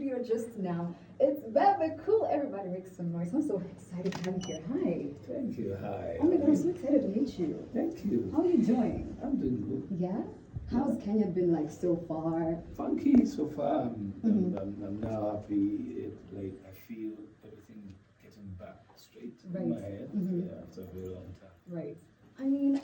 here just now. It's Bebe. Cool. Everybody make some noise. I'm so excited to have you here. Hi. Thank you. Hi. Oh my God, I'm so excited to meet you. Thank you. How are you doing? I'm doing good. Yeah? How's Kenya been like so far? Funky so far. I'm now happy. Like I feel everything getting back straight in my head. Yeah, after a very long time. Right. I mean,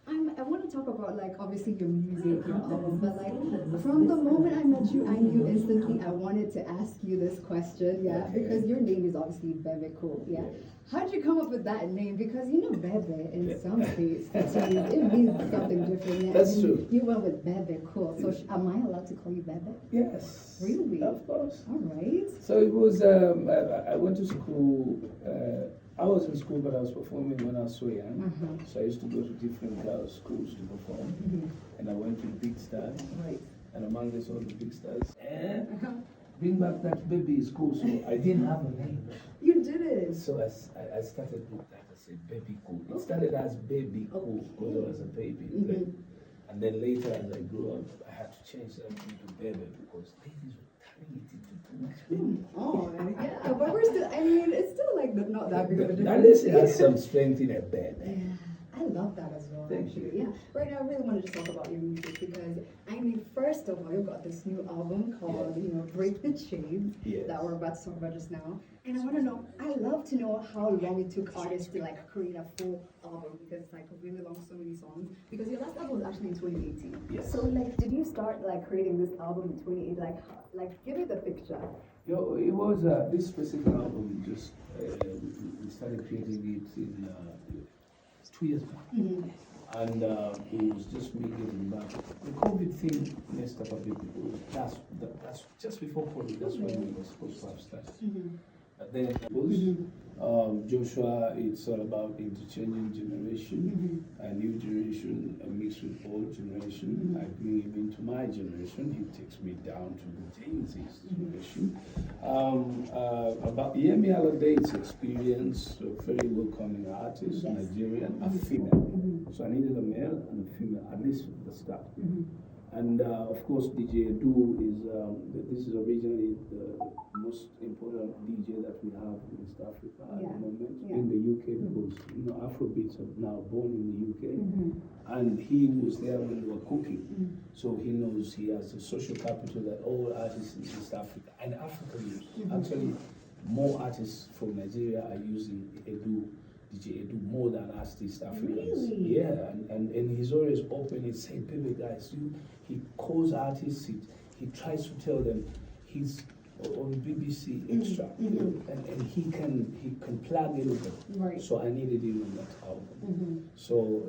I want to talk about like obviously your music, your album, but like from the moment I met you, I knew instantly I wanted to ask you this question, yeah, Okay. because your name is obviously Bebe Cool, yeah. How'd you come up with that name? Because you know Bebe in some states, it means something different. Yeah? That's true. You went with Bebe Cool, so am I allowed to call you Bebe? Yes. Really? Of course. All right. So it was. I went to school. I was in school, but I was performing when I was so young. So I used to go to different schools to perform, and I went to big stars. Right. And among this, all the big stars. And bring back that baby is cool. So I didn't have a name. You did it. So I started with that. I said baby cool. It started as baby cool because I was a baby. Like, and then later, as I grew up, I had to change that into Bebe because ladies were turning it into too much baby. Oh, yeah, but we're still, I mean, it's still like not that big of a At difference. least it has some strength in a bed. Yeah, I love that as well, Thank actually. you. Yeah, right now I really wanted to talk about your music because, I mean, first of all, you've got this new album called, you know, Break the Chains that we're about to talk about just now. And I want to know, I love to know how long it took artists to like create a full album because it's like really long, so many songs. Because your last album was actually in 2018. Yes. So like, did you start like creating this album in 2018? Like give me the picture. It was this specific album. Just we started creating it in 2 years back, and it was just me getting back. The COVID thing messed up a bit because that's just before COVID. That's when we were supposed to have started. But then it was Joshua. It's all about interchanging generation, a new generation mixed with old generation. I bring him into my generation. He takes me down to the Gen Z's generation. About Yemi Alade's experience, a very welcoming artist, Nigerian, a female. So I needed a male and a female, at least at the start. And of course, DJ Edu is, this is originally the most important DJ that we have in East Africa at the moment, in the UK, because, you know, Afrobeats are now born in the UK. And he was there when we were cooking. So he knows he has a social capital that all artists in East Africa and Africa use. Actually, more artists from Nigeria are using Edu. DJ Edu more than us East Africans. Really? Yeah, and he's always open. He said, "Baby guys, he calls artists. He tries to tell them he's on BBC Extra, and he can plug anything. Right. So I needed him on that album. So,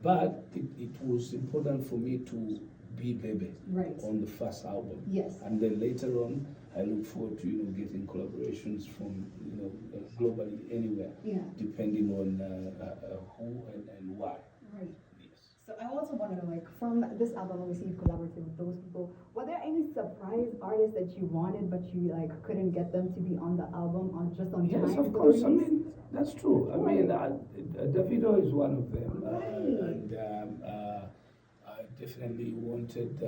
but it was important for me to be Bebe on the first album. Yes. And then later on, I look forward to getting collaborations from globally anywhere, depending on who and why. Right. Yes. So I also want to know, like, from this album, obviously you've collaborated with those people. Were there any surprise artists that you wanted, but you like couldn't get them to be on the album on just on time? Yes, of course. I mean, that's true. I mean, Davido is one of them, and I definitely wanted.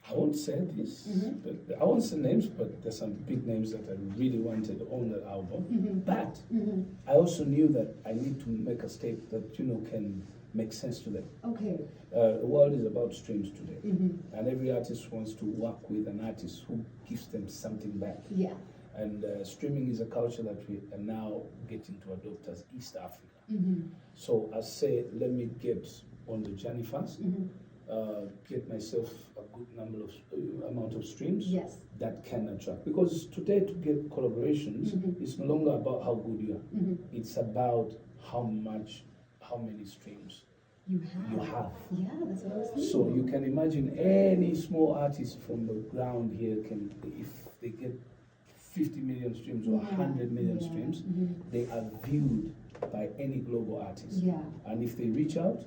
I won't say this, but I won't say names, but there's some big names that I really wanted on that album. But I also knew that I need to make a step that can make sense to them. Okay. The world is about streams today, and every artist wants to work with an artist who gives them something back. Yeah. And streaming is a culture that we are now getting to adopt as East Africa. So I say, let me get on the journey first. Get myself a good amount of streams that can attract. Because today to get collaborations, it's no longer about how good you are. It's about how many streams you have. Yeah, that's what I was thinking. So you can imagine any small artist from the ground here if they get 50 million streams or 100 million streams, they are viewed by any global artist. Yeah. And if they reach out,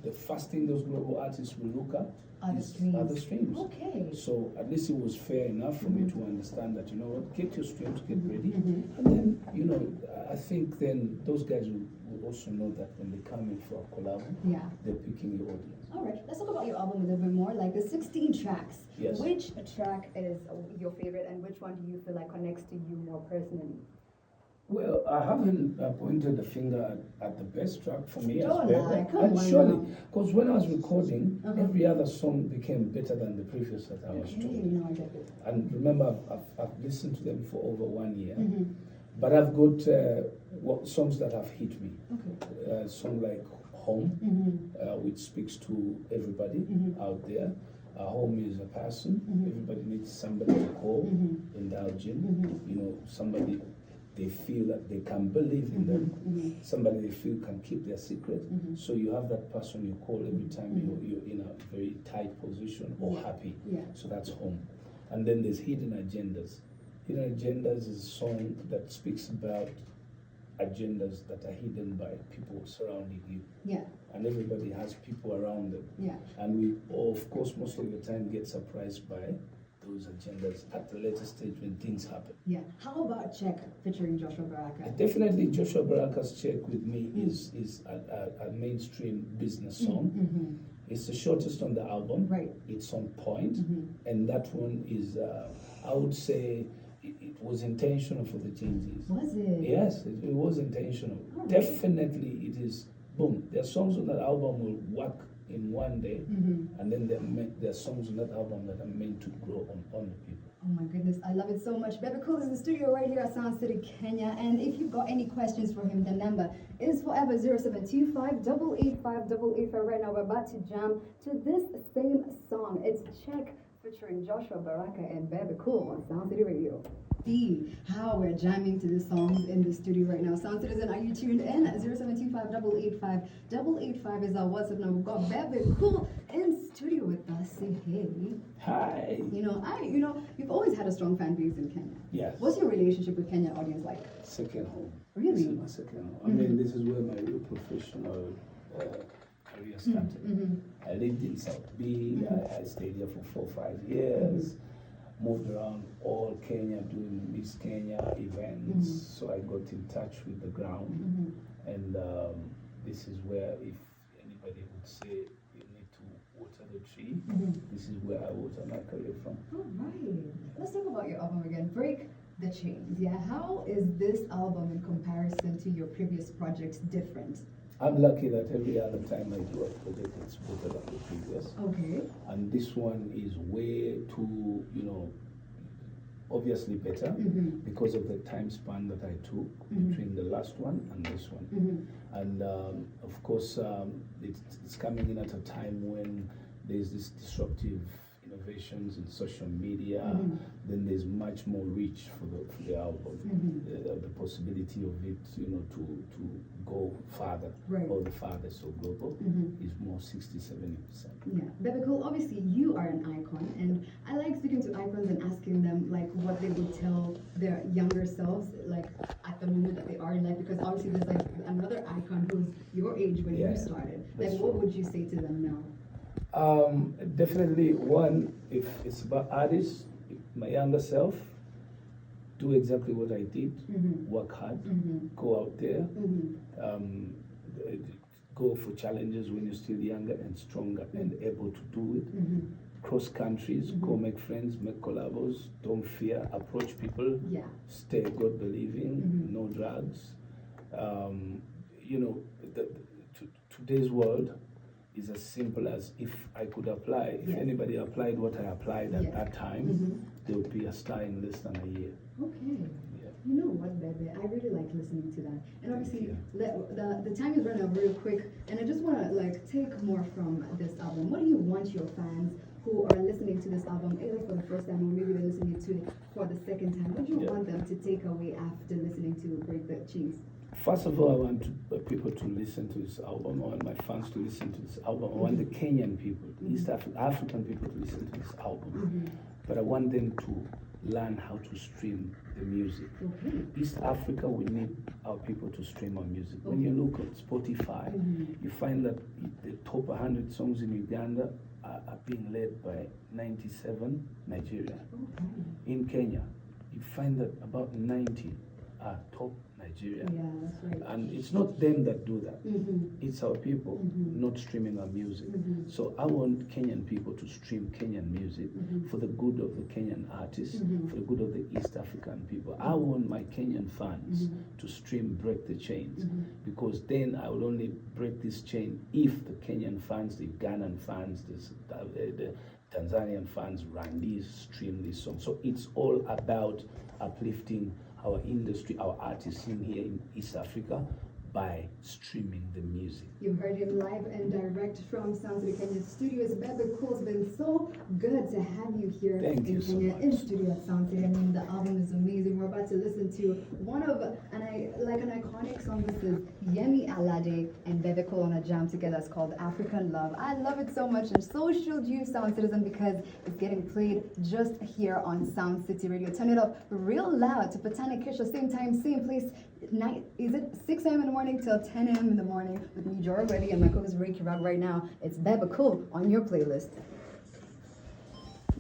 the first thing those global artists will look at is other streams. Okay. So at least it was fair enough for me to understand that, get your streams, get ready. And then, I think then those guys will we also know that when they come in for a collab, they're picking your audience. All right, let's talk about your album a little bit more, like the 16 tracks. Yes. Which track is your favorite and which one do you feel like connects to you more personally? Well, I haven't pointed the finger at the best track for me. Don't lie, come and on surely, now. because when I was recording, every other song became better than the previous that I was Okay, doing. no, I get it. And remember, I've listened to them for over 1 year, but I've got songs that have hit me. Okay. A song like Home, which speaks to everybody out there. Home is a person. Everybody needs somebody to call, indulge in. You know, somebody they feel that they can believe in them. Somebody they feel can keep their secret. So you have that person you call every time you're in a very tight position or happy. So that's home. And then there's Hidden Agendas. Hidden Agendas is a song that speaks about agendas that are hidden by people surrounding you. And everybody has people around them. And we, of course, most of the time get surprised by those agendas at the later stage when things happen. How about Check featuring Joshua Baraka? Definitely Joshua Baraka's Check with me is a mainstream business song. It's the shortest on the album. It's on point. And that one is, I would say, it was intentional for the changes. Was it? Yes, it was intentional. Definitely it is. Boom. There are songs on that album will work in one day, and then there are songs on that album that are meant to grow on the people. Oh my goodness, I love it so much. Bebe Cool is in the studio right here at Sound City, Kenya. And if you've got any questions for him, the number is forever 0725 885 885. Right now we're about to jam to this same song. It's Check featuring Joshua Baraka and Bebe Cool on Sound City Radio. See how we're jamming to the songs in the studio right now. Sound Citizen, are you tuned in? 0725 885 885 is our WhatsApp number. We've got Bebe Cool in studio with us. Say hey. Hi. You know, you've always had a strong fan base in Kenya. Yes. What's your relationship with Kenyan audience like? Second home. Really? This is my second home. I mean, this is where my real professional career started. I lived in South B. I stayed here for 4 or 5 years. Moved around all Kenya doing Miss Kenya events. So I got in touch with the ground. And this is where, if anybody would say you need to water the tree, this is where I water my career from. All right. Let's talk about your album again. Break the Chains. How is this album in comparison to your previous projects different? I'm lucky that every other time I do a project, it's better than the previous. Okay. And this one is way too, obviously better because of the time span that I took between the last one and this one. And of course, it's coming in at a time when there's this disruptive innovations in social media, then there's much more reach for the album. The possibility of it, to go farther, or the farthest or global, is more 60-70%. Bebe Cool, obviously you are an icon, and I like speaking to icons and asking them like what they would tell their younger selves, like at the moment that they are in life, because obviously there's like another icon who's your age when you started. Like, what would you say to them now? Definitely, one, if it's about artists, my younger self, do exactly what I did, work hard, go out there, go for challenges when you're still younger and stronger and able to do it. Cross countries, go make friends, make collabos, don't fear, approach people, stay God believing, no drugs. Today's world is as simple as if I could apply, if anybody applied what I applied at that time, they would be a star in less than a year. Okay. You know what, Bebe? I really like listening to that. And obviously, the time is running out real quick, and I just want to take more from this album. What do you want your fans who are listening to this album, either for the first time or maybe they're listening to it for the second time? What do you want them to take away after listening to Break the Chains? First of all, I want people to listen to this album. I want my fans to listen to this album. I want the Kenyan people, the East African people to listen to this album. But I want them to learn how to stream the music. East Africa, we need our people to stream our music. When you look at Spotify, you find that the top 100 songs in Uganda are being led by 97 Nigeria. In Kenya, you find that about 90 are top Nigeria. Nigeria. Yeah, that's right. And it's not them that do that. Mm-hmm. It's our people not streaming our music. So I want Kenyan people to stream Kenyan music for the good of the Kenyan artists, for the good of the East African people. I want my Kenyan fans to stream Break the Chains, because then I will only break this chain if the Kenyan fans, the Ghanaian fans, the Tanzanian fans, Rwandese stream this song. So it's all about uplifting our industry, our artists in here in East Africa, by streaming the music. You heard him live and direct from Sound City Kenya Studios. Bebe Cool, it's been so good to have you here in Kenya, in studio at Sound City. I mean, the album is amazing. We're about to listen to one of, an iconic song. This is Yemi Alade and Bebe Cool on a jam together. It's called African Love. I love it so much, and so should you, Sound Citizen, because it's getting played just here on Sound City Radio. Turn it up real loud to Patana Kisha, same time, same place. Is it 6 a.m. in the morning till 10 a.m. in the morning with me, Jorah Reddy, and my co-host Ricky Rock right now. It's Bebe Cool on your playlist.